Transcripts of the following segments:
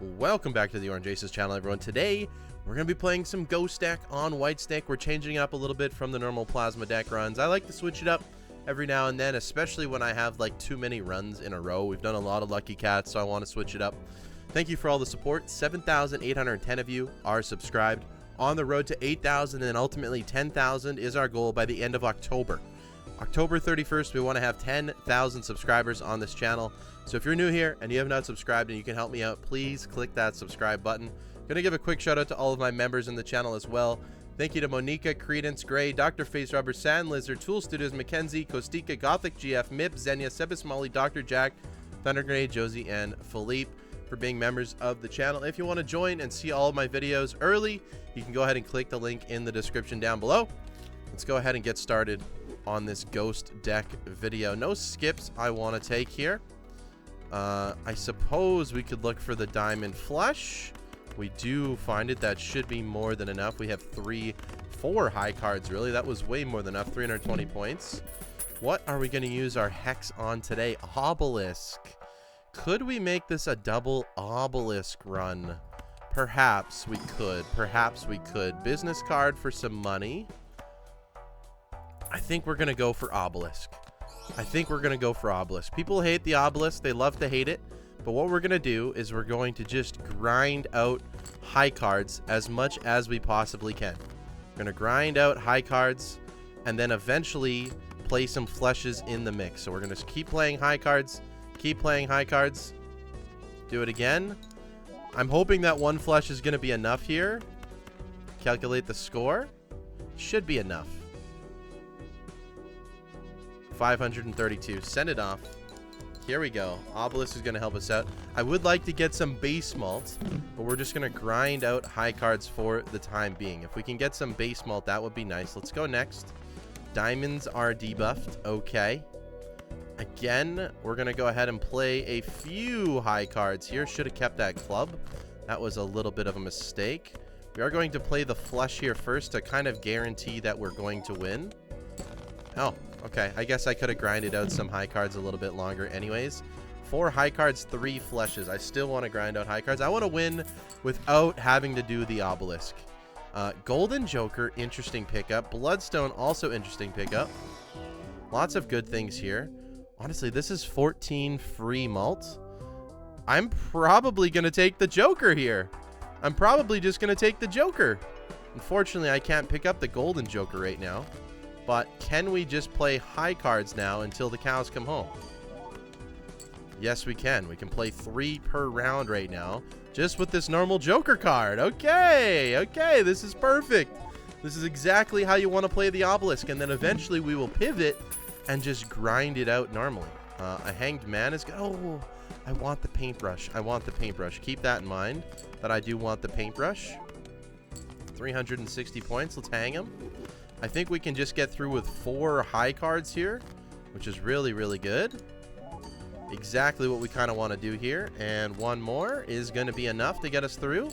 Welcome back to the Orange Aces channel, everyone. Today, we're going to be playing some Ghost deck on White deck. We're changing it up a little bit from the normal Plasma deck runs. I like to switch it up every now and then, especially when I have like too many runs in a row. We've done a lot of Lucky Cats, so I want to switch it up. Thank you for all the support. 7,810 of you are subscribed. On the road to 8,000 and ultimately 10,000 is our goal by the end of October. October 31st, we want to have 10,000 subscribers on this channel. So if you're new here and you have not subscribed and you can help me out, please click that subscribe button. I'm going to give a quick shout out to all of my members in the channel as well. Thank you to Monica, Credence, Gray, Dr. Face Rubber, Sand Lizard, Tool Studios, Mackenzie, Kostika, Gothic GF, Mip, Xenia, Sebas Molly, Dr. Jack, Thunder Grenade, Josie, and Philippe for being members of the channel. If you want to join and see all of my videos early, you can go ahead and click the link in the description down below. Let's go ahead and get started on this Ghost deck video. No skips I want to take here. I suppose we could look for the Diamond Flush. We do find it. That should be more than enough. We have 4 high cards, really. That was way more than enough. 320 points. What are we going to use our Hex on today? Obelisk. Could we make this a double Obelisk run? Perhaps we could. Perhaps we could. Business card for some money. I think we're going to go for Obelisk. People hate the Obelisk. They love to hate it. But what we're going to do is we're going to just grind out high cards as much as we possibly can. We're going to grind out high cards and then eventually play some flushes in the mix. So we're going to keep playing high cards. Keep playing high cards. Do it again. I'm hoping that one flush is going to be enough here. Calculate the score. Should be enough. 532. Send it off. Here we go. Obelisk is going to help us out. I would like to get some base malt, but we're just going to grind out high cards for the time being. If we can get some base malt, that would be nice. Let's go next. Diamonds are debuffed. Okay. Again, we're going to go ahead and play a few high cards here. Should have kept that club. That was a little bit of a mistake. We are going to play the flush here first to kind of guarantee that we're going to win. Oh, okay. I guess I could have grinded out some high cards a little bit longer anyways. 4 high cards, 3 flushes. I still want to grind out high cards. I want to win without having to do the Obelisk. Golden Joker, interesting pickup. Bloodstone, also interesting pickup. Lots of good things here. Honestly, this is 14 free malt. I'm probably going to take the Joker here. I'm probably just going to take the Joker. Unfortunately, I can't pick up the Golden Joker right now. But can we just play high cards now until the cows come home? Yes, we can. We can play 3 per round right now, just with this normal Joker card. Okay, okay, this is perfect. This is exactly how you want to play the Obelisk, and then eventually we will pivot and just grind it out normally. A Hanged Man is... Oh, I want the paintbrush. I want the paintbrush. Keep that in mind, that I do want the paintbrush. 360 points. Let's hang him. I think we can just get through with 4 high cards here, which is really, really good. Exactly what we kind of want to do here. And 1 more is going to be enough to get us through.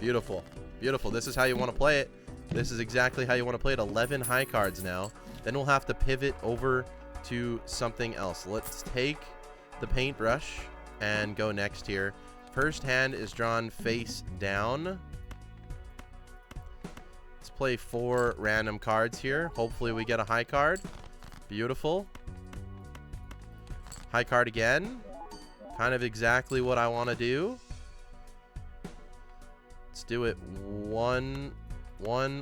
Beautiful. Beautiful. This is how you want to play it. This is exactly how you want to play it. 11 high cards now. Then we'll have to pivot over to something else. Let's take the paintbrush and go next here. First hand is drawn face down. Let's play 4 random cards here. Hopefully we get a high card. Beautiful. High card again. Kind of exactly what I want to do. Let's do it one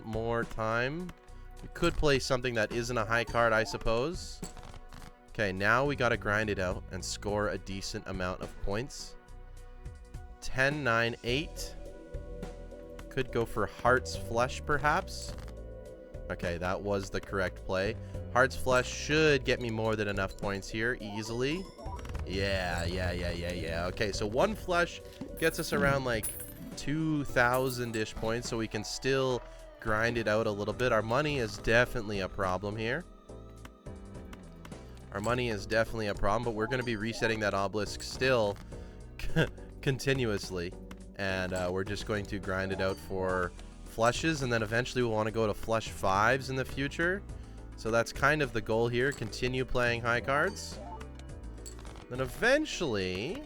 more time. We could play something that isn't a high card, I suppose. Okay, now we got to grind it out and score a decent amount of points. 10, 9, 8. Could go for Heart's Flush, perhaps. Okay, that was the correct play. Heart's Flush should get me more than enough points here, easily. Yeah. Okay, so 1 flush gets us around like 2,000-ish points, so we can still grind it out a little bit. Our money is definitely a problem here. Our money is definitely a problem, but we're going to be resetting that Obelisk still continuously. And we're just going to grind it out for flushes, and then eventually we'll want to go to flush 5s in the future. So that's kind of the goal here. Continue playing high cards. Then eventually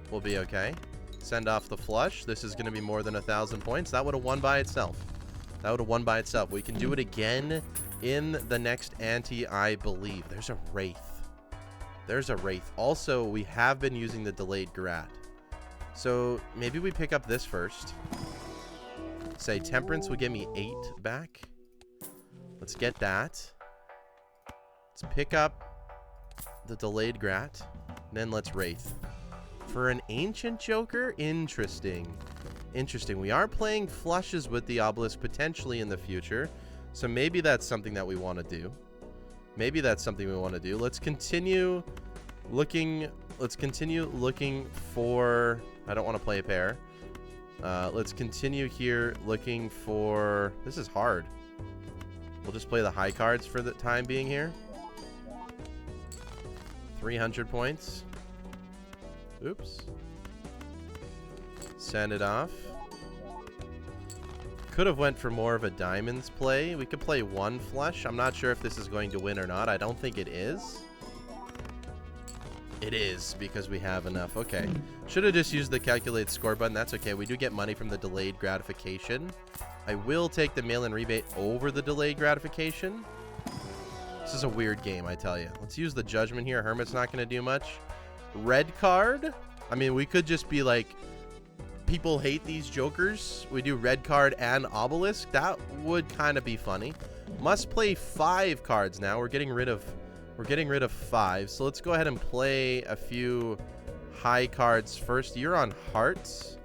we'll be okay. Send off the flush. This is going to be more than 1,000 points. That would have won by itself. That would have won by itself. We can do it again in the next ante, I believe. There's a Wraith. There's a Wraith. Also, we have been using the delayed Grat. So maybe we pick up this first. Say Temperance would give me 8 back. Let's get that. Let's pick up the delayed Grat. Then let's Wraith. For an Ancient Joker? Interesting. Interesting. We are playing flushes with the obelisk potentially in the future. So maybe that's something that we want to do. Maybe that's something we want to do. Let's continue looking. Let's continue looking for... I don't want to play a pair. Let's continue here looking for... This is hard. We'll just play the high cards for the time being here. 300 points. Oops. Send it off. Could have went for more of a diamonds play. We could play one flush. I'm not sure if this is going to win or not. I don't think it is. It is, because we have enough. Okay. Should have just used the calculate score button. That's okay. We do get money from the delayed gratification. I will take the mail-in rebate over the delayed gratification. This is a weird game, I tell you. Let's use the judgment here. Hermit's not going to do much. Red card. I mean, we could just be like, people hate these jokers. We do red card and obelisk. That would kind of be funny. Must play 5 cards now. We're getting rid of 5. So let's go ahead and play a few high cards first. You're on hearts.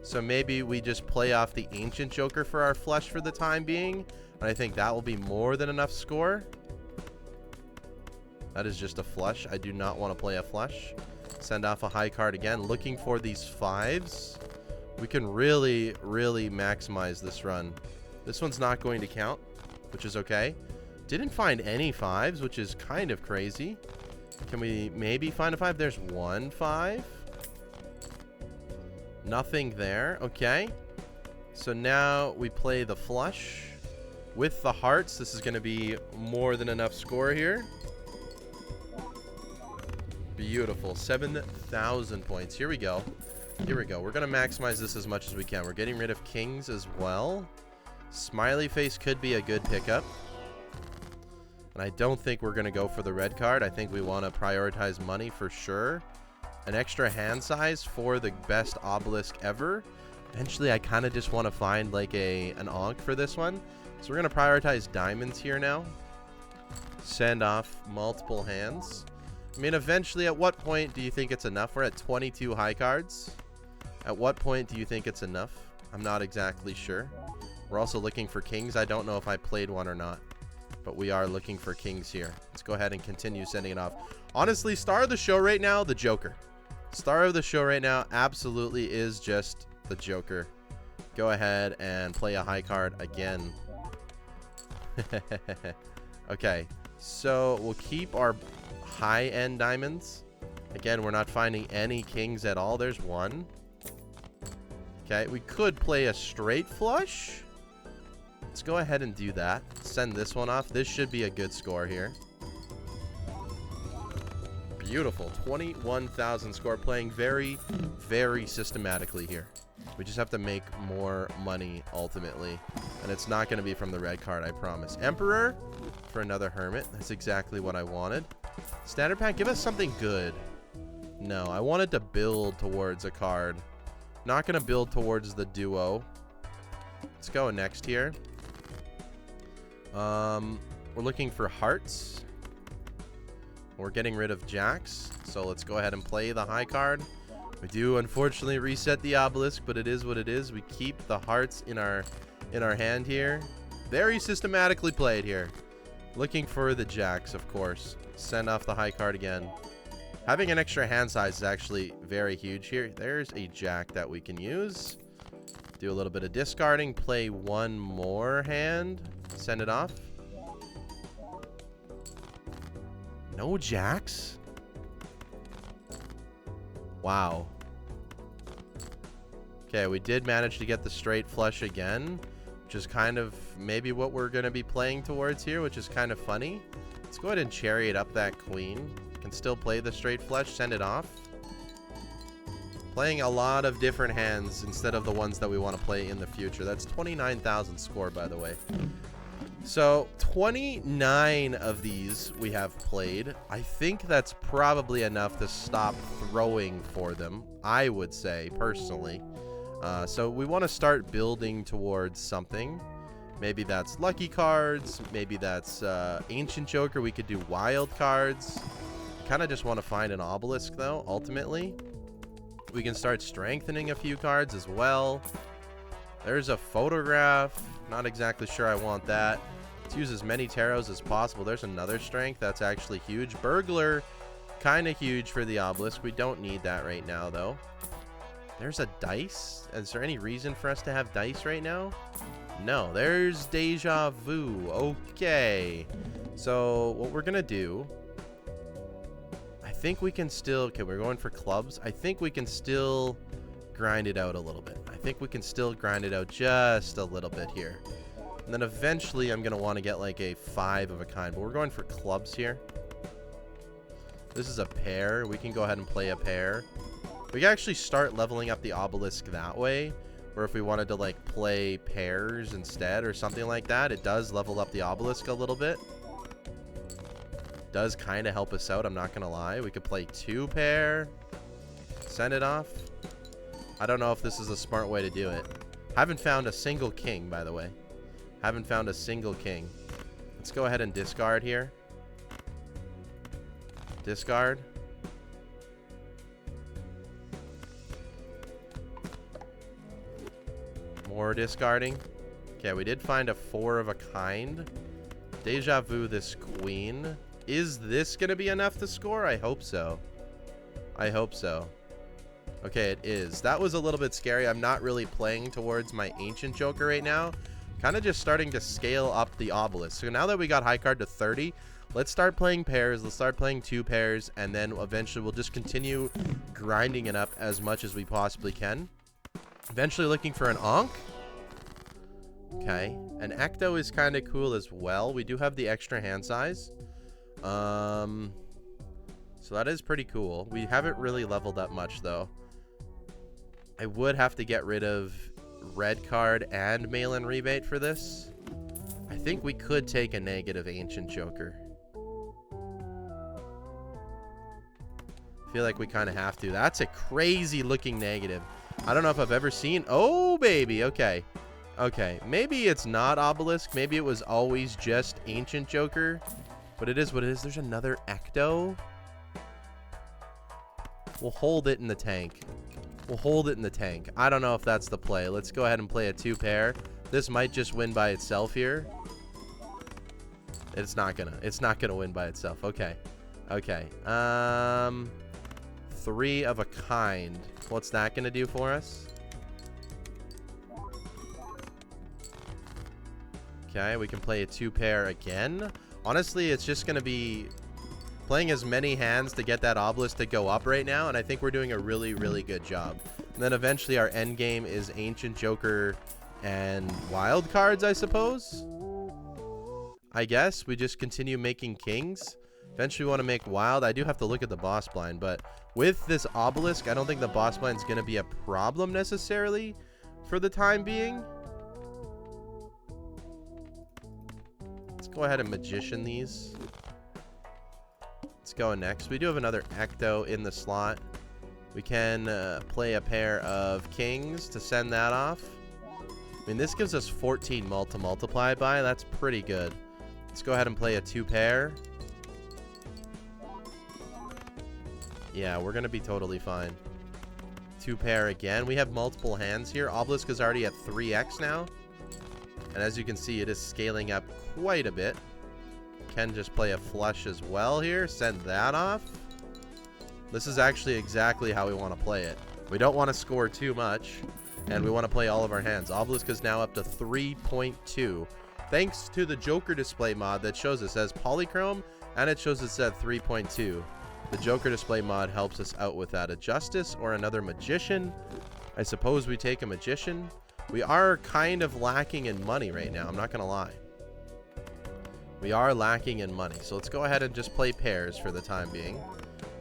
So maybe we just play off the Ancient Joker for our flush for the time being. And I think that will be more than enough score. That is just a flush. I do not want to play a flush. Send off a high card again. Looking for these 5s. We can really, really maximize this run. This one's not going to count, which is okay. Didn't find any 5s, which is kind of crazy. Can we maybe find a 5? There's 1 5. Nothing there. Okay. So now we play the flush with the hearts. This is going to be more than enough score here. Beautiful. 7,000 points. Here we go. Here we go. We're going to maximize this as much as we can. We're getting rid of kings as well. Smiley face could be a good pickup. And I don't think we're going to go for the red card. I think we want to prioritize money for sure. An extra hand size for the best obelisk ever. Eventually, I kind of just want to find like an onk for this one. So we're going to prioritize diamonds here now. Send off multiple hands. I mean, eventually, at what point do you think it's enough? We're at 22 high cards. At what point do you think it's enough? I'm not exactly sure. We're also looking for kings. I don't know if I played one or not, but we are looking for kings here. Let's go ahead and continue sending it off. Honestly, star of the show right now, the Joker. Star of the show right now absolutely is just the Joker. Go ahead and play a high card again. Okay, so we'll keep our high-end diamonds. Again, we're not finding any kings at all. There's 1. Okay, we could play a straight flush. Let's go ahead and do that. Send this one off. This should be a good score here. Beautiful. 21,000 score. Playing very, very systematically here. We just have to make more money ultimately. And it's not going to be from the red card, I promise. Emperor for another hermit. That's exactly what I wanted. Standard pack, give us something good. No, I wanted to build towards a card. Not going to build towards the duo. Let's go next here. We're looking for hearts. We're getting rid of jacks. So let's go ahead and play the high card. We do unfortunately reset the obelisk, but it is what it is. We keep the hearts in our hand here. Very systematically played here. Looking for the jacks, of course. Send off the high card again. Having an extra hand size is actually very huge here. There's a jack that we can use. Do a little bit of discarding. Play one more hand. Send it off. No jacks? Wow. Okay, we did manage to get the straight flush again, which is kind of maybe what we're going to be playing towards here, which is kind of funny. Let's go ahead and chariot up that queen. Can still play the straight flush. Send it off. Playing a lot of different hands instead of the ones that we want to play in the future. That's 29,000 score, by the way. So 29 of these we have played. I think that's probably enough to stop throwing for them, I would say, personally. So we want to start building towards something. Maybe that's lucky cards. Maybe that's ancient joker. We could do wild cards. Kind of just want to find an obelisk, though, ultimately. We can start strengthening a few cards as well. There's a photograph. Not exactly sure I want that. Let's use as many tarots as possible. There's another strength. That's actually huge. Burglar, kind of huge for the obelisk. We don't need that right now, though. There's a dice. Is there any reason for us to have dice right now? No. There's deja vu. Okay. So what we're going to do... I think we can still... Okay, we're going for clubs. I think we can still grind it out a little bit. I think we can still grind it out just a little bit here. And then eventually I'm going to want to get like a 5 of a kind. But we're going for clubs here. This is a pair. We can go ahead and play a pair. We can actually start leveling up the obelisk that way. Or if we wanted to like play pairs instead or something like that. It does level up the obelisk a little bit. Does kind of help us out, I'm not going to lie. We could play 2 pair. Send it off. I don't know if this is a smart way to do it. Haven't found a single king, by the way. Haven't found a single king. Let's go ahead and discard here. Discard. More discarding. Okay, we did find a 4 of a kind. Deja vu this queen. Is this going to be enough to score? I hope so. I hope so. Okay, it is. That was a little bit scary. I'm not really playing towards my ancient joker right now. Kind of just starting to scale up the obelisk. So now that we got high card to 30, let's start playing pairs. Let's start playing 2 pairs. And then eventually we'll just continue grinding it up as much as we possibly can. Eventually looking for an Ankh. Okay. An Ecto is kind of cool as well. We do have the extra hand size. So that is pretty cool. We haven't really leveled up much, though. I would have to get rid of red card and mail-in rebate for this. I think we could take a negative ancient joker. I feel like we kind of have to. That's a crazy looking negative. I don't know if I've ever seen... Oh, baby. Okay. Okay. Maybe it's not obelisk. Maybe it was always just ancient joker. But it is what it is. There's another Ecto. We'll hold it in the tank. We'll hold it in the tank. I don't know if that's the play. Let's go ahead and play a 2 pair. This might just win by itself here. It's not gonna win by itself. Okay. Okay. 3 of a kind. What's that gonna do for us? Okay, we can play a 2 pair again. Honestly, it's just gonna be playing as many hands to get that obelisk to go up right now, and I think we're doing a really, really good job. And then eventually our end game is ancient joker and wild cards, I suppose. I guess we just continue making kings. Eventually we want to make wild. I do have to look at the boss blind, but with this obelisk, I don't think the boss blind is going to be a problem necessarily for the time being. Let's go ahead and magician these. Let's go next. We do have another Ecto in the slot. We can play a pair of kings to send that off. I mean, this gives us 14 mult to multiply by. That's pretty good. Let's go ahead and play a 2 pair. Yeah, we're going to be totally fine. 2 pair again. We have multiple hands here. Obelisk is already at 3x now. And as you can see, it is scaling up quite a bit. Can just play a flush as well here. Send that off. This is actually exactly how we want to play it. We don't want to score too much, and we want to play all of our hands. Obelisk is now up to 3.2. Thanks to the Joker display mod that shows us as polychrome, and it shows us at 3.2. The Joker display mod helps us out with that. A Justice or another Magician. I suppose we take a Magician. We are kind of lacking in money right now. I'm not going to lie. We are lacking in money. So let's go ahead and just play pairs for the time being.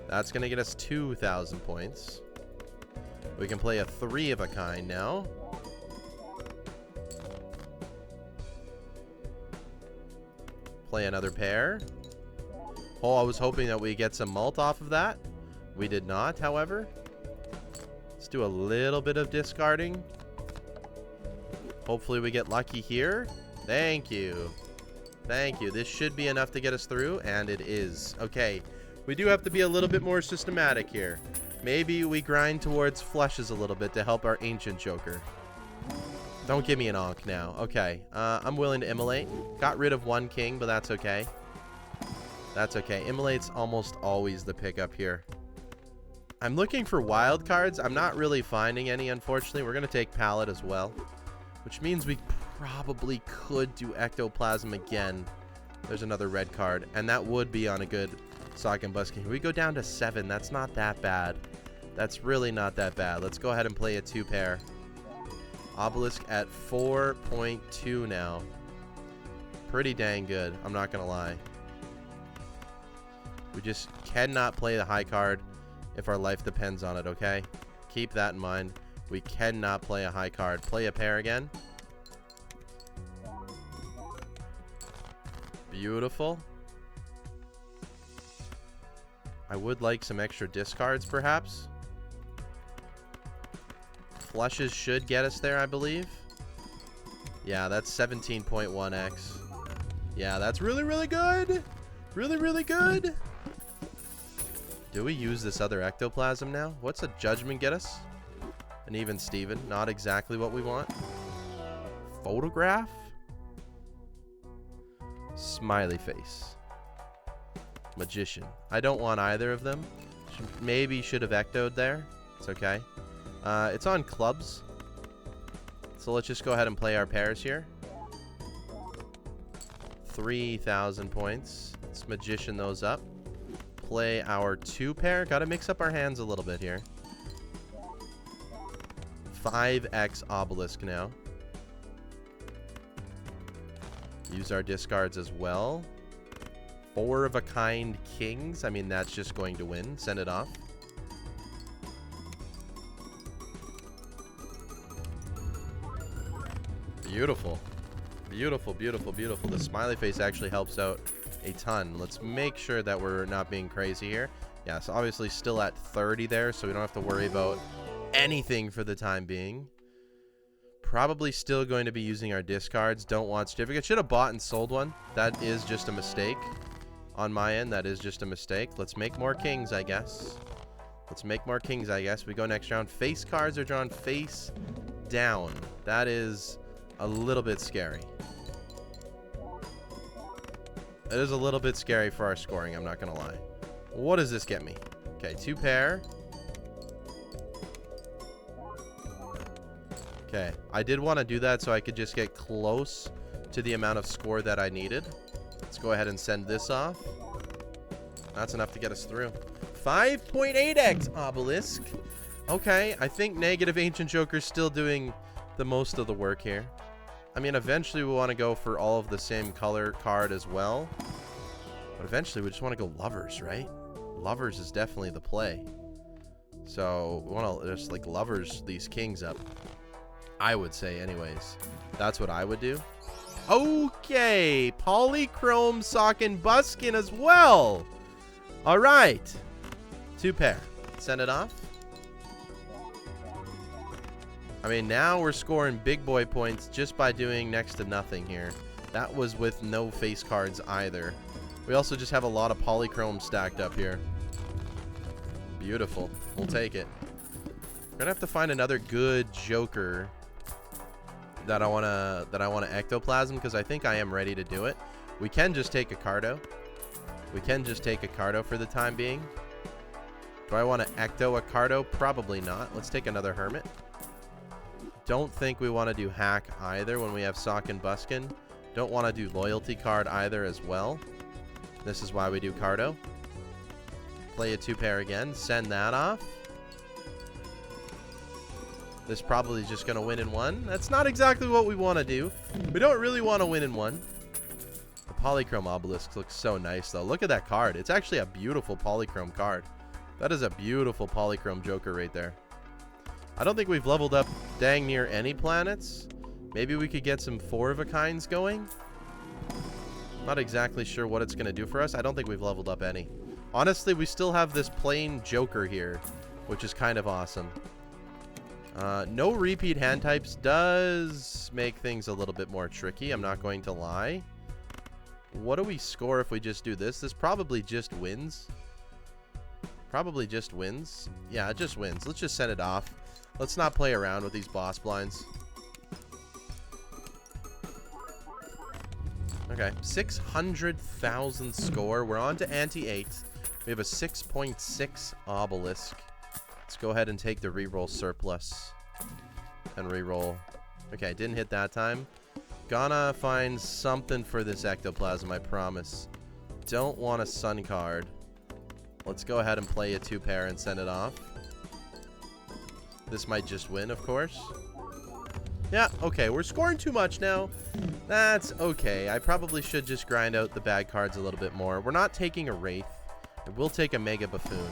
That's going to get us 2,000 points. We can play a 3 of a kind now. Play another pair. Oh, I was hoping that we get some mult off of that. We did not, however. Let's do a little bit of discarding. Hopefully we get lucky here. Thank you. Thank you. This should be enough to get us through, and it is. Okay, we do have to be a little bit more systematic here. Maybe we grind towards flushes a little bit to help our ancient joker. Don't give me an onk now. Okay, I'm willing to immolate. Got rid of 1 king, but that's okay. That's okay. Immolate's almost always the pickup here. I'm looking for wild cards. I'm not really finding any, unfortunately. We're going to take Palette as well, which means we probably could do Ectoplasm again. There's another red card, and that would be on a good Sock and Busking. We go down to 7. That's not that bad. That's really not that bad. Let's go ahead and play a 2 pair. Obelisk at 4.2 now. Pretty dang good. I'm not going to lie. We just cannot play the high card if our life depends on it, okay? Keep that in mind. We cannot play a high card. Play a pair again. Beautiful. I would like some extra discards, perhaps. Flushes should get us there, I believe. Yeah, that's 17.1x. Yeah, that's really, really good. Really, really good. Do we use this other Ectoplasm now? What's a Judgment get us? An Even Steven. Not exactly what we want. Photograph? Smiley face. Magician. I don't want either of them. Maybe should have Ectoed there. It's okay. It's on clubs. So let's just go ahead and play our pairs here. 3,000 points. Let's Magician those up. Play our 2 pair. Gotta mix up our hands a little bit here. 5x Obelisk now. Use our discards as well. 4 of a kind kings. I mean, that's just going to win. Send it off. Beautiful. Beautiful, beautiful, beautiful. The smiley face actually helps out a ton. Let's make sure that we're not being crazy here. Yeah, so obviously still at 30 there, so we don't have to worry about anything for the time being. Probably still going to be using our discards. Don't want certificate. Should have bought and sold one. That is just a mistake. On my end, that is just a mistake. Let's make more kings, I guess. Let's make more kings, I guess. We go next round. Face cards are drawn face down. That is a little bit scary. It is a little bit scary for our scoring, I'm not going to lie. What does this get me? Okay, 2 pair. Okay, I did want to do that so I could just get close to the amount of score that I needed. Let's go ahead and send this off. That's enough to get us through. 5.8x Obelisk. Okay, I think negative Ancient Joker's still doing the most of the work here. I mean, eventually we want to go for all of the same color card as well. But eventually we just want to go Lovers, right? Lovers is definitely the play. So we want to just like Lovers these kings up. I would say anyways. That's what I would do. Okay, Polychrome Sock and Buskin as well. All right. 2 pair. Send it off. I mean, now we're scoring big boy points just by doing next to nothing here. That was with no face cards either. We also just have a lot of polychrome stacked up here. Beautiful. We'll take it. We're gonna have to find another good joker that I wanna ectoplasm, because I think I am ready to do it. We can just take a Cardo. We can just take a Cardo for the time being. Do I want to ecto a Cardo? Probably not. Let's take another Hermit. Don't think we want to do hack either when we have Sock and Buskin. Don't want to do loyalty card either as well. This is why we do Cardo. Play a 2 pair again. Send that off. This probably is just going to win in 1. That's not exactly what we want to do. We don't really want to win in 1. The Polychrome Obelisk looks so nice, though. Look at that card. It's actually a beautiful Polychrome card. That is a beautiful Polychrome Joker right there. I don't think we've leveled up dang near any planets. Maybe we could get some 4-of-a-kinds going. Not exactly sure what it's going to do for us. I don't think we've leveled up any. Honestly, we still have this plain Joker here, which is kind of awesome. No repeat hand types does make things a little bit more tricky. I'm not going to lie. What do we score if we just do this? This probably just wins. Probably just wins. Yeah, it just wins. Let's just send it off. Let's not play around with these boss blinds. Okay, 600,000 score. We're on to anti-eights. We have a 6.6 obelisk. Let's go ahead and take the reroll surplus. And reroll. Okay, didn't hit that time. Gonna find something for this ectoplasm, I promise. Don't want a sun card. Let's go ahead and play a 2-pair and send it off. This might just win, of course. Yeah, okay, we're scoring too much now. That's okay. I probably should just grind out the bad cards a little bit more. We're not taking a Wraith. I will take a Mega Buffoon.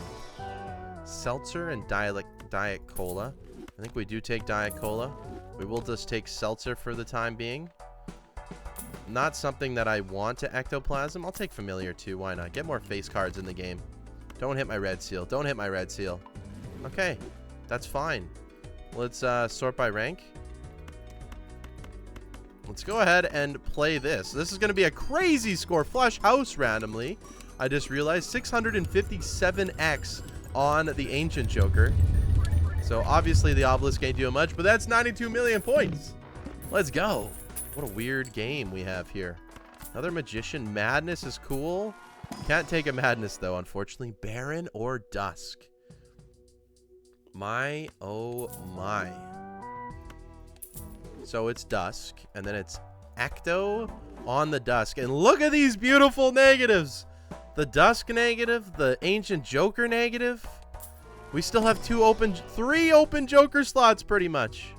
Seltzer and Diet Cola. I think we do take Diet Cola. We will just take Seltzer for the time being. Not something that I want to ectoplasm. I'll take Familiar too. Why not? Get more face cards in the game. Don't hit my red seal. Don't hit my red seal. Okay, that's fine. Let's sort by rank. Let's go ahead and play this. This is going to be a crazy score. Flush House randomly. I just realized 657x on the Ancient Joker. So obviously the obelisk ain't doing much, but that's 92 million points. Let's go. What a weird game we have here. Another Magician. Madness is cool. Can't take a Madness though, unfortunately. Baron or Dusk. My, oh my. So it's Dusk, and then it's Ecto on the Dusk. And look at these beautiful negatives. The Dusk negative, the Ancient Joker negative. We still have 3 open Joker slots, pretty much.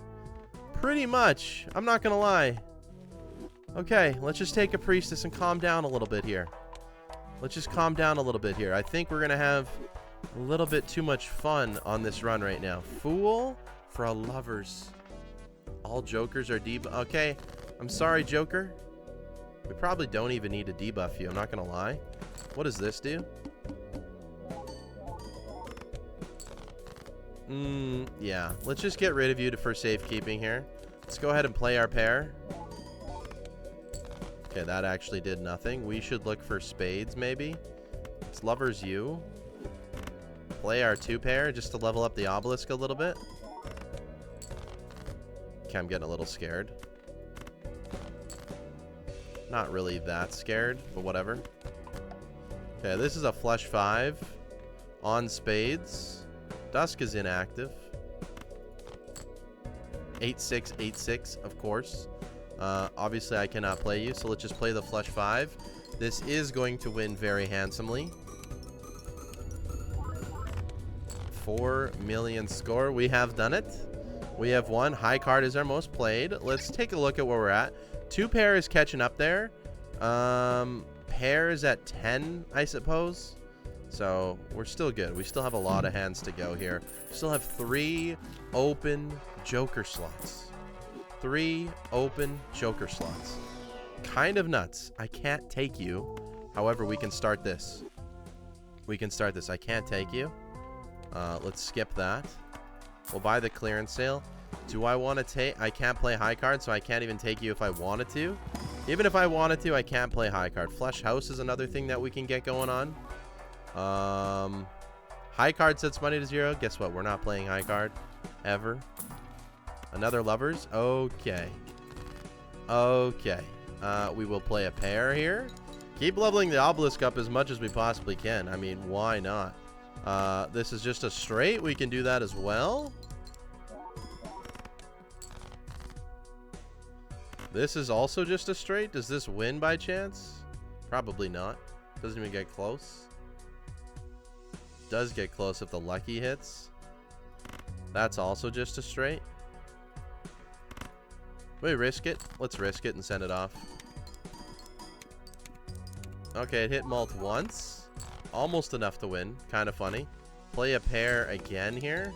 Pretty much. I'm not going to lie. Okay, let's just take a Priestess and calm down a little bit here. Let's just calm down a little bit here. I think we're going to have a little bit too much fun on this run right now. Fool for a Lovers. All Jokers are debuff. Okay, I'm sorry, Joker. We probably don't even need to debuff you. I'm not going to lie. What does this do? Yeah. Let's just get rid of you for safekeeping here. Let's go ahead and play our pair. Okay, that actually did nothing. We should look for spades, maybe. It's Lovers you. Play our 2-pair just to level up the obelisk a little bit. Okay, I'm getting a little scared. Not really that scared, but whatever. Okay, this is a flush 5 on spades. Dusk is inactive. 8-6, 8-6, of course. Obviously, I cannot play you, so let's just play the flush 5. This is going to win very handsomely. 4 million score. We have done it. We have won. High card is our most played. Let's take a look at where we're at. 2-pair is catching up there. Pair is at 10, I suppose. So we're still good. We still have a lot of hands to go here. We still have 3 open Joker slots. 3 open Joker slots. Kind of nuts. I can't take you. However, we can start this. We can start this. I can't take you. Let's skip that. We'll buy the clearance sale. Do I want to take... I can't play high card, so I can't even take you if I wanted to. Even if I wanted to, I can't play high card. Flush House is another thing that we can get going on. High card sets money to 0. Guess what? We're not playing high card. Ever. Another Lovers. Okay. Okay. We will play a pair here. Keep leveling the obelisk up as much as we possibly can. I mean, why not? This is just a straight. We can do that as well. This is also just a straight. Does this win by chance? Probably not. Doesn't even get close. Does get close if the lucky hits. That's also just a straight. We risk it. Let's risk it and send it off. Okay, it hit mult once. Almost enough to win. Kind of funny. Play a pair again here.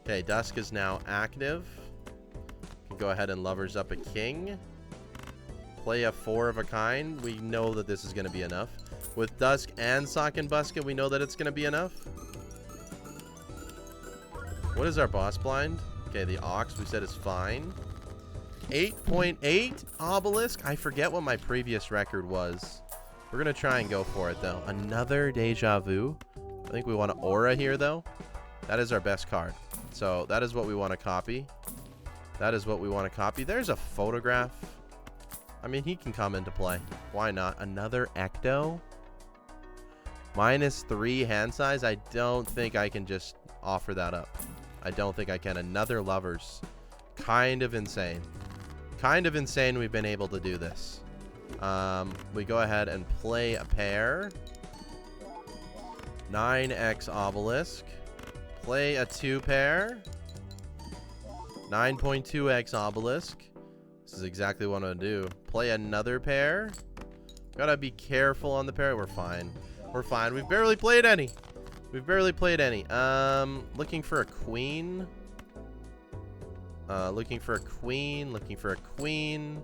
Okay, Dusk is now active. Can go ahead and lovers up a king. Play a 4 of a kind. We know that this is going to be enough. With Dusk and Sock and Busket, we know that it's going to be enough. What is our boss blind? Okay, the Ox we said is fine. 8.8 obelisk. I forget what my previous record was. We're going to try and go for it, though. Another Deja Vu. I think we want an Aura here, though. That is our best card. So that is what we want to copy. That is what we want to copy. There's a photograph. I mean, he can come into play. Why not? Another Ecto. -3 hand size. I don't think I can just offer that up. I don't think I can. Another Lovers. Kind of insane. Kind of insane we've been able to do this. We go ahead and play a pair. 9x obelisk. Play a 2 pair. 9.2x obelisk. This is exactly what I'm going to do. Play another pair. Gotta be careful on the pair. We're fine. We're fine. We've barely played any. We've barely played any. Looking for a queen. Looking for a queen. Looking for a queen.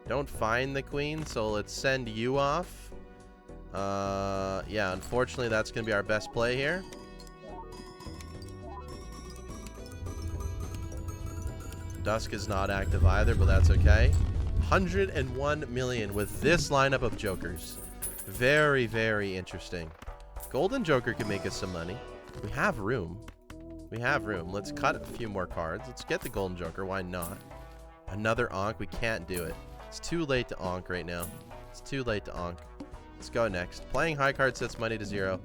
Don't find the queen, so let's send you off. Yeah, unfortunately, that's going to be our best play here. Dusk is not active either, but that's okay. 101 million with this lineup of jokers. Very, very interesting. Golden Joker can make us some money. We have room. We have room. Let's cut a few more cards. Let's get the Golden Joker. Why not? Another Ankh. We can't do it. It's too late to Ankh right now. It's too late to Ankh. Let's go next. Playing high card sets money to 0.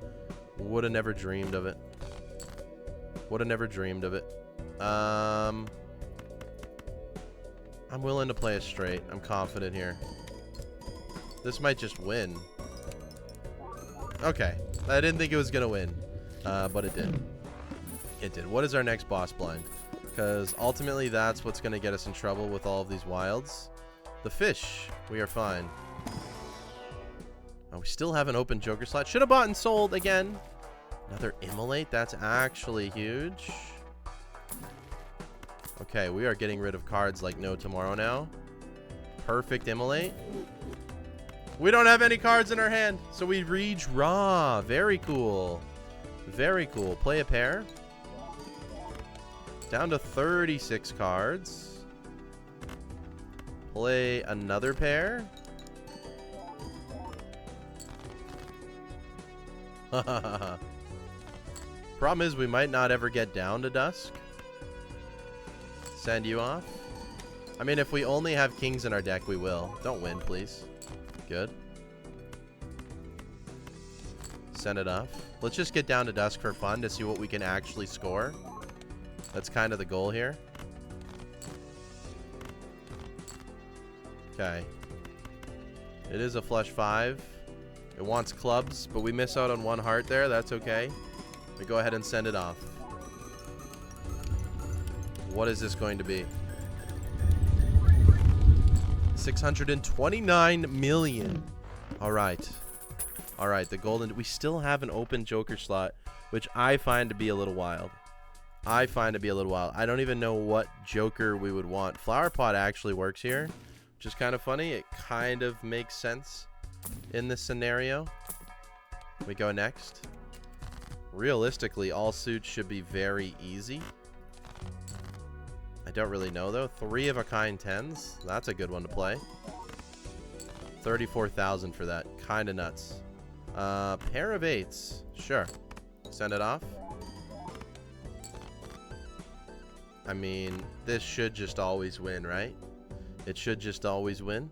Would have never dreamed of it. Would have never dreamed of it. I'm willing to play a straight. I'm confident here. This might just win. Okay. I didn't think it was going to win. But it did. It did. What is our next boss blind? Because ultimately that's what's going to get us in trouble with all of these wilds. The fish. We are fine. Oh, we still have an open Joker slot. Should have bought and sold again. Another Immolate. That's actually huge. Okay, we are getting rid of cards like no tomorrow now. Perfect Immolate. We don't have any cards in our hand, so we redraw. Very cool. Very cool. Play a pair. Down to 36 cards. Play another pair. Problem is we might not ever get down to Dusk. Send you off. I mean, if we only have kings in our deck, we will. Don't win, please. Good. Send it off. Let's just get down to Dusk for fun to see what we can actually score. That's kind of the goal here. Okay. It is a flush 5. It wants clubs, but we miss out on 1 heart there. That's okay. We go ahead and send it off. What is this going to be? 629 million. All right. All right, the golden. We still have an open Joker slot, which I find to be a little wild. I find to be a little wild. I don't even know what Joker we would want. Flower Pot actually works here, which is kind of funny. It kind of makes sense in this scenario. We go next. Realistically, all suits should be very easy. I don't really know, though. 3 of a kind 10s. That's a good one to play. 34,000 for that. Kind of nuts. Pair of 8s. Sure. Send it off. I mean, this should just always win, right? It should just always win.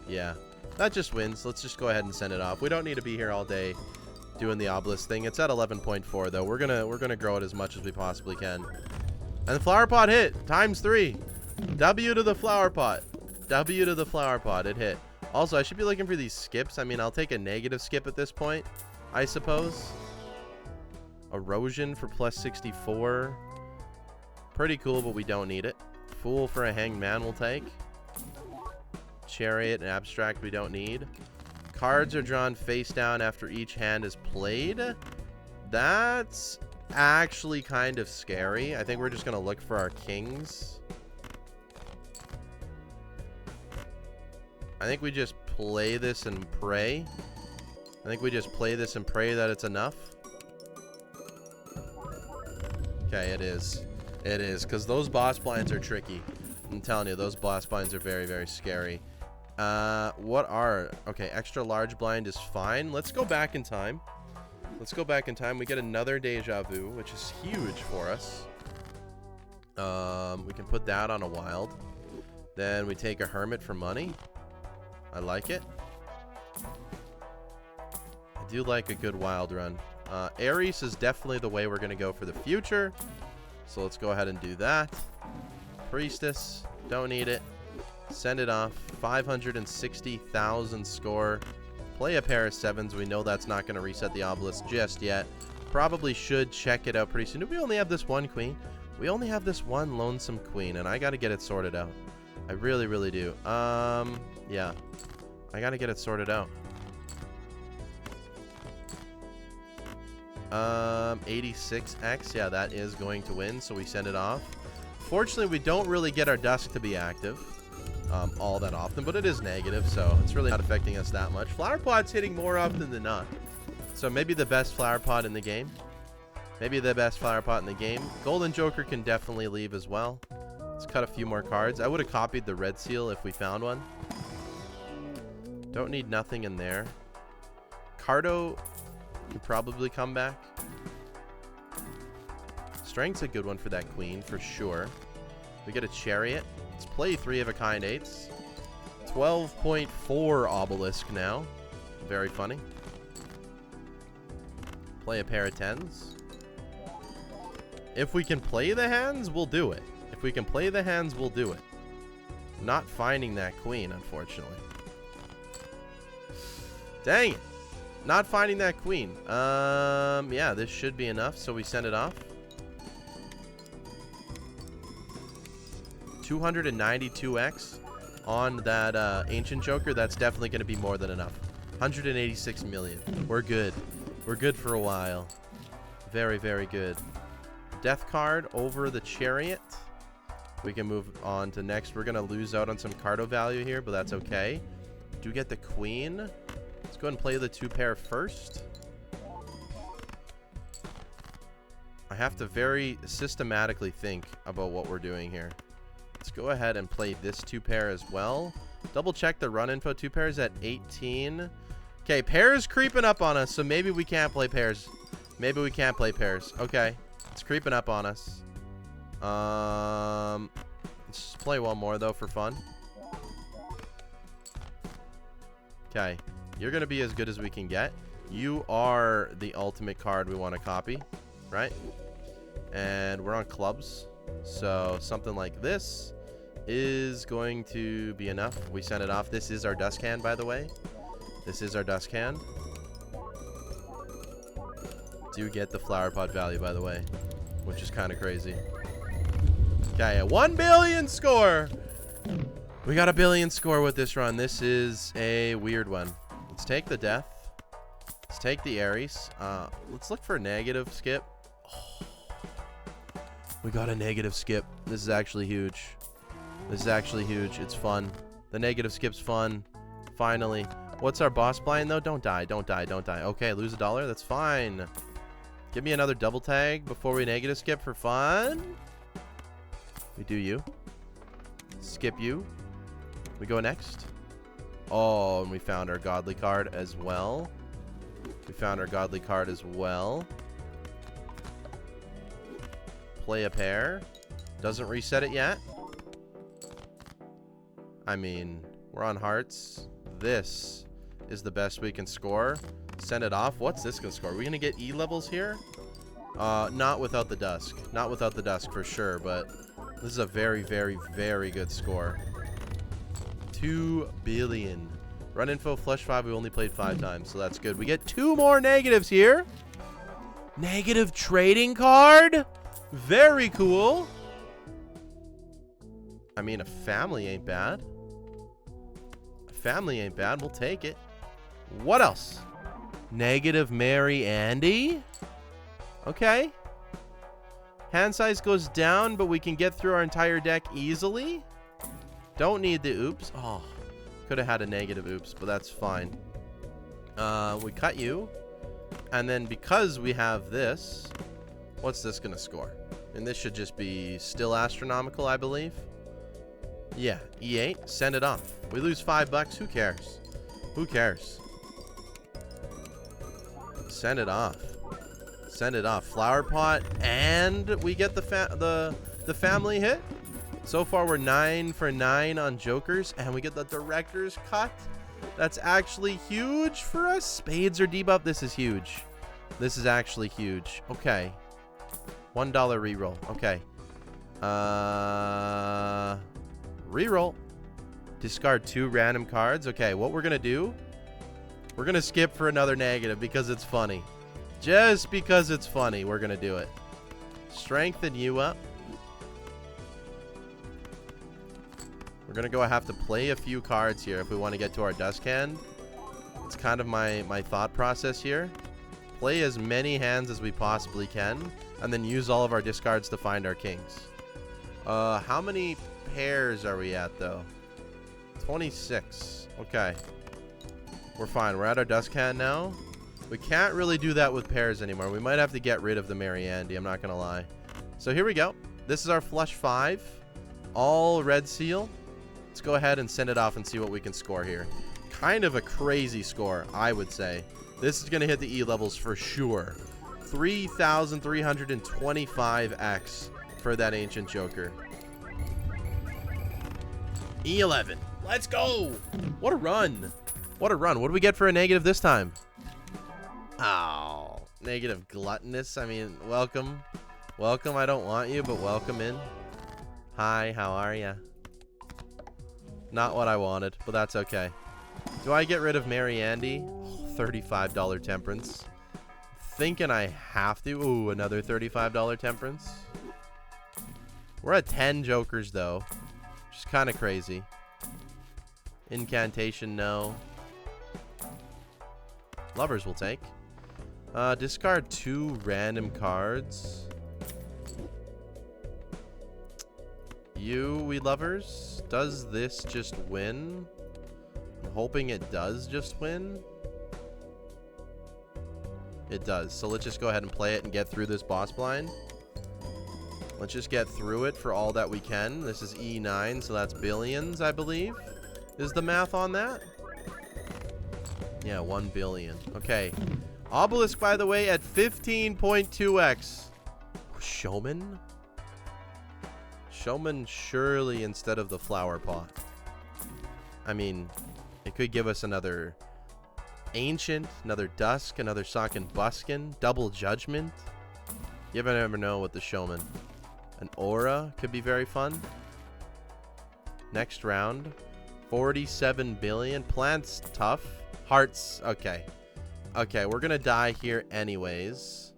Yeah. That just wins. Let's just go ahead and send it off. We don't need to be here all day doing the obelisk thing. It's at 11.4, though. We're gonna grow it as much as we possibly can. And the flower pot hit ×3. W to the flower pot. W to the flower pot. It hit. Also, I should be looking for these skips. I mean, I'll take a negative skip at this point, I suppose. Erosion for +64. Pretty cool, but we don't need it. Fool for a hanged man we'll take. Chariot and abstract we don't need. Cards are drawn face down after each hand is played. That's actually kind of scary. I think we're just going to look for our kings. I think we just play this and pray. I think we just play this and pray that it's enough. Okay, it is. It is, because those boss blinds are tricky. I'm telling you, those boss blinds are very, very scary. What are... Okay, extra large blind is fine. Let's go back in time. Let's go back in time. We get another deja vu, which is huge for us. We can put that on a wild. Then we take a hermit for money. I like it. I do like a good wild run. Ares is definitely the way we're going to go for the future. So let's go ahead and do that. Priestess. Don't need it. Send it off. 560,000 score. Play a pair of 7s. We know that's not going to reset the obelisk just yet. Probably should check it out pretty soon. Do we only have this one queen? We only have this one lonesome queen, and I got to get it sorted out. I really, really do. Yeah. I got to get it sorted out. 86x. Yeah, that is going to win, so we send it off. Fortunately, we don't really get our dusk to be active all that often, but it is negative, so it's really not affecting us that much. Flower pot's hitting more often than not. So maybe the best flower pot in the game. Maybe the best flower pot in the game. Golden Joker can definitely leave as well. Let's cut a few more cards. I would have copied the red seal if we found one. Don't need nothing in there. Cardo can probably come back. Strength's a good one for that queen, for sure. We get a chariot. Let's play 3 of a kind 8s. 12.4 obelisk now. Very funny. Play a pair of 10s. If we can play the hands, we'll do it. If we can play the hands, we'll do it. Not finding that queen, unfortunately. Dang it. Not finding that queen. Yeah, this should be enough, so we send it off. 292x on that ancient joker. That's definitely going to be more than enough. 186 million. We're good. We're good for a while. Very, very good. Death card over the chariot. We can move on to next. We're going to lose out on some cardo value here, but that's okay. Do get the queen. Let's go ahead and play the 2 pair first. I have to very systematically think about what we're doing here. Let's go ahead and play this 2 pair as well. Double check the run info. 2 pairs at 18. Okay, pairs creeping up on us, so maybe we can't play pairs. Maybe we can't play pairs. Okay, it's creeping up on us. Let's just play one more though for fun. Okay, you're gonna be as good as we can get. You are the ultimate card we want to copy, right? And we're on clubs, so something like this is going to be enough. We send it off. This is our dusk hand, by the way. This is our dusk hand. Do get the flower pot value, by the way, which is kind of crazy. Okay, 1 billion score. We got a 1 billion score with this run. This is a weird one. Let's take the death. Let's take the Ares. Let's look for a negative skip. Oh, we got a negative skip. This is actually huge. This is actually huge. It's fun. The negative skip's fun. Finally. What's our boss blind, though? Don't die. Don't die. Don't die. Okay, lose $1. That's fine. Give me another double tag before we negative skip for fun. We do you. Skip you. We go next. Oh, and we found our godly card as well. We found our godly card as well. Play a pair. Doesn't reset it yet. I mean, we're on hearts. This is the best we can score. Send it off. What's this gonna score? Are we gonna get E levels here? Not without the dusk. Not without the dusk for sure, but this is a very, very, very good score. 2 billion. Run info, flush 5. We only played 5 times, so that's good. We get 2 more negatives here. Negative trading card. Very cool. I mean, a family ain't bad. A family ain't bad. We'll take it. What else? Negative Mary Andy. Okay. Hand size goes down, but we can get through our entire deck easily. Don't need the oops. Oh, could have had a negative oops, but that's fine. We cut you. And then because we have this, what's this going to score? And this should just be still astronomical, I believe. Yeah, E8, send it off. We lose $5. Who cares? Who cares? Send it off. Send it off. Flower pot, and we get the family hit. So far, we're 9 for 9 on jokers, and we get the director's cut. That's actually huge for us. Spades or debuff. This is huge. This is actually huge. Okay. $1 reroll. Okay. Reroll. Discard 2 random cards. Okay, what we're going to do, we're going to skip for another negative because it's funny. Just because it's funny, we're going to do it. Strengthen you up. We're going to have to play a few cards here if we want to get to our dust hand. It's kind of my thought process here. Play as many hands as we possibly can, and then use all of our discards to find our kings. How many pairs are we at, though? 26. Okay. We're fine. We're at our dust hand now. We can't really do that with pairs anymore. We might have to get rid of the Mary Andy, I'm not going to lie. So here we go. This is our flush 5. All red seal. Let's go ahead and send it off and see what we can score here. Kind of a crazy score, I would say. This is going to hit the E levels for sure. 3,325x for that Ancient Joker. E11. Let's go. What a run. What a run. What do we get for a negative this time? Oh, negative gluttonous. I mean, welcome. Welcome. I don't want you, but welcome in. Hi, how are ya? Not what I wanted, but that's okay. Do I get rid of Mary Andy? Oh, $35 temperance. Thinking I have to. Ooh, another $35 temperance. We're at 10 jokers, though. Which is kind of crazy. Incantation, no. Lovers will take. Discard 2 random cards. We lovers. Does this just win? I'm hoping it does just win. It does. So let's just go ahead and play it and get through this boss blind. Let's just get through it for all that we can. This is E9, so that's billions, I believe. Is the math on that? Yeah, 1 billion. Okay. Obelisk, by the way, at 15.2x. Showman? Showman surely instead of the flower pot. I mean, it could give us another Ancient, another Dusk, another Sunken Buskin, double Judgment. You never know with the Showman. An Aura could be very fun. Next round. 47 billion. Plants, tough. Hearts, okay. Okay, we're going to die here anyways.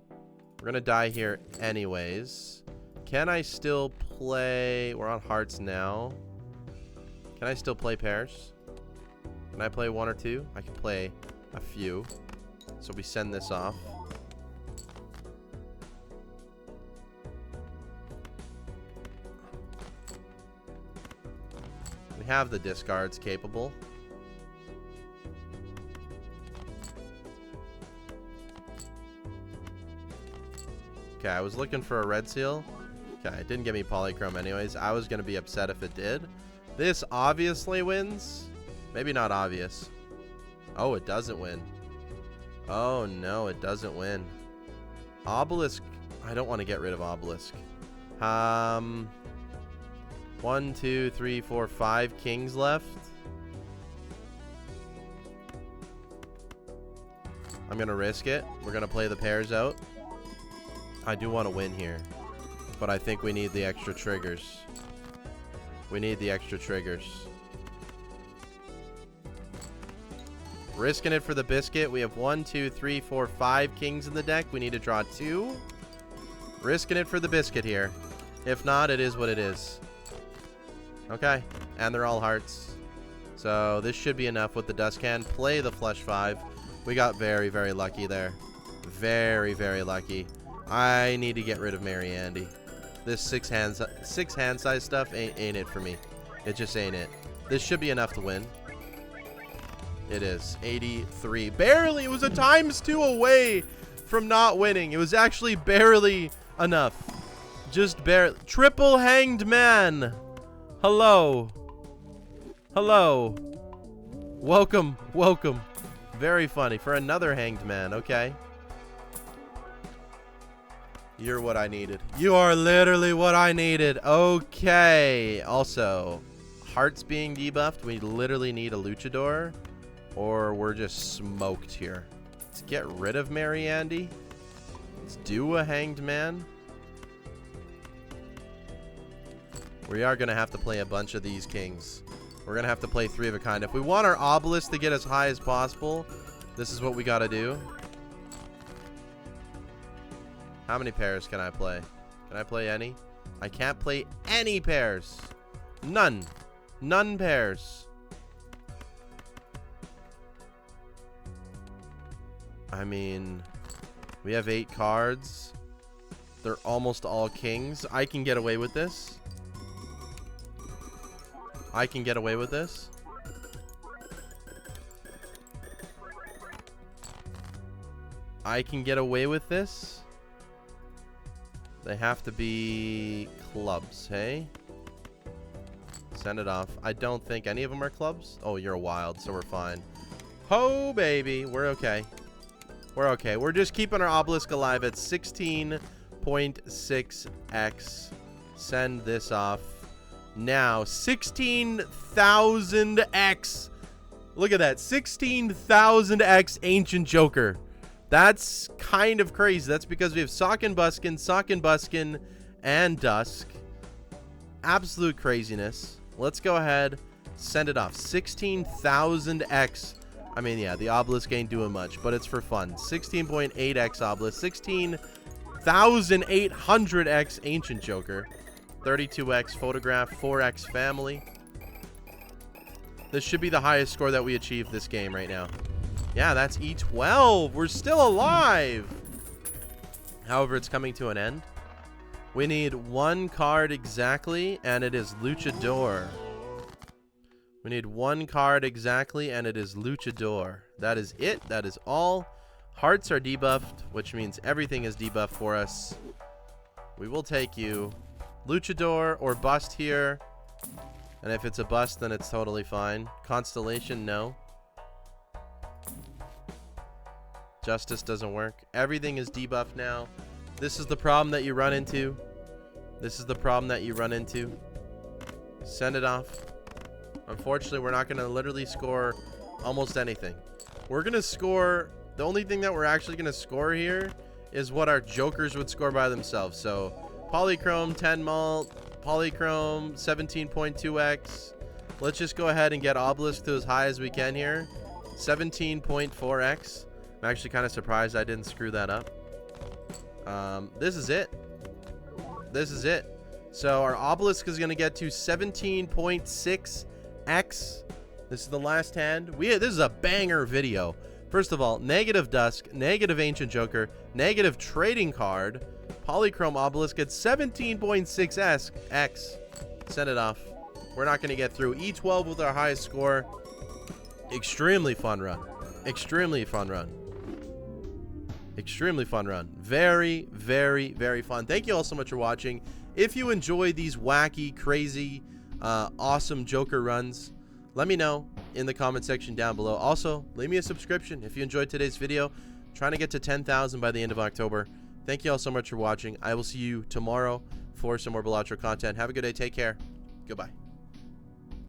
We're going to die here anyways. Can I still play... We're on hearts now. Can I still play pairs? Can I play 1 or 2? I can play a few. So we send this off. We have the discards capable. Okay, I was looking for a red seal. Okay, it didn't give me polychrome anyways. I was going to be upset if it did. This obviously wins. Maybe not obvious. Oh, it doesn't win. Oh, no, it doesn't win. Obelisk. I don't want to get rid of Obelisk. 1, 2, 3, 4, 5 kings left. I'm going to risk it. We're going to play the pairs out. I do want to win here. But I think we need the extra triggers. We need the extra triggers. Risking it for the biscuit. We have 1, 2, 3, 4, 5 kings in the deck. We need to draw 2. Risking it for the biscuit here. If not, it is what it is. Okay. And they're all hearts. So this should be enough with the dust can. Play the flush 5. We got very, very lucky there. Very, very lucky. I need to get rid of Mary Andy. This six hand size stuff ain't it for me. It just ain't it. This should be enough to win. It is 83. Barely. It was a ×2 away from not winning. It was actually barely enough. Just barely. Triple hanged man. Hello. Hello. Welcome. Welcome. Very funny. For another hanged man. Okay. You're what I needed. You are literally what I needed. Okay. Also, hearts being debuffed. We literally need a luchador, or we're just smoked here. Let's get rid of Mary Andy. Let's do a hanged man. We are going to have to play a bunch of these kings. We're going to have to play 3 of a kind. If we want our obelisk to get as high as possible, this is what we got to do. How many pairs can I play? Can I play any? I can't play any pairs. None. None pairs. I mean, we have 8 cards. They're almost all kings. I can get away with this. I can get away with this. I can get away with this. They have to be clubs, hey? Send it off. I don't think any of them are clubs. Oh, you're wild, so we're fine. Ho, baby. We're okay. We're okay. We're just keeping our obelisk alive at 16.6x. Send this off. Now, 16,000x. Look at that. 16,000x Ancient Joker. That's kind of crazy. That's because we have Sock and Buskin, and Dusk. Absolute craziness. Let's go ahead. Send it off. 16,000x. I mean, yeah, the obelisk ain't doing much, but it's for fun. 16.8x obelisk. 16,800x Ancient Joker. 32x photograph. 4x family. This should be the highest score that we achieve this game right now. Yeah, that's E12. We're still alive. However, it's coming to an end. We need 1 card exactly, and it is Luchador. We need 1 card exactly, and it is Luchador. That is it. That is all. Hearts are debuffed, which means everything is debuffed for us. We will take you. Luchador or bust here. And if it's a bust, then it's totally fine. Constellation, no. Justice doesn't work. Everything is debuffed now. This is the problem that you run into. This is the problem that you run into. Send it off. Unfortunately, we're not going to literally score almost anything. We're going to score... The only thing that we're actually going to score here is what our jokers would score by themselves. So, Polychrome, 10 mult, Polychrome, 17.2x. Let's just go ahead and get Obelisk to as high as we can here. 17.4x. I'm actually kind of surprised I didn't screw that up. This is it. This is it. So our obelisk is going to get to 17.6x. This is the last hand. This is a banger video. First of all, negative Dusk, negative Ancient Joker, negative Trading Card, Polychrome Obelisk at 17.6x. Send it off. We're not going to get through. E12 with our highest score. Extremely fun run. Extremely fun run. Extremely fun run. Very, very, very fun. Thank you all so much for watching. If you enjoy these wacky, crazy, awesome Joker runs, let me know in the comment section down below. Also, leave me a subscription if you enjoyed today's video. I'm trying to get to 10,000 by the end of October. Thank you all so much for watching. I will see you tomorrow for some more Balatro content. Have a good day. Take care. Goodbye.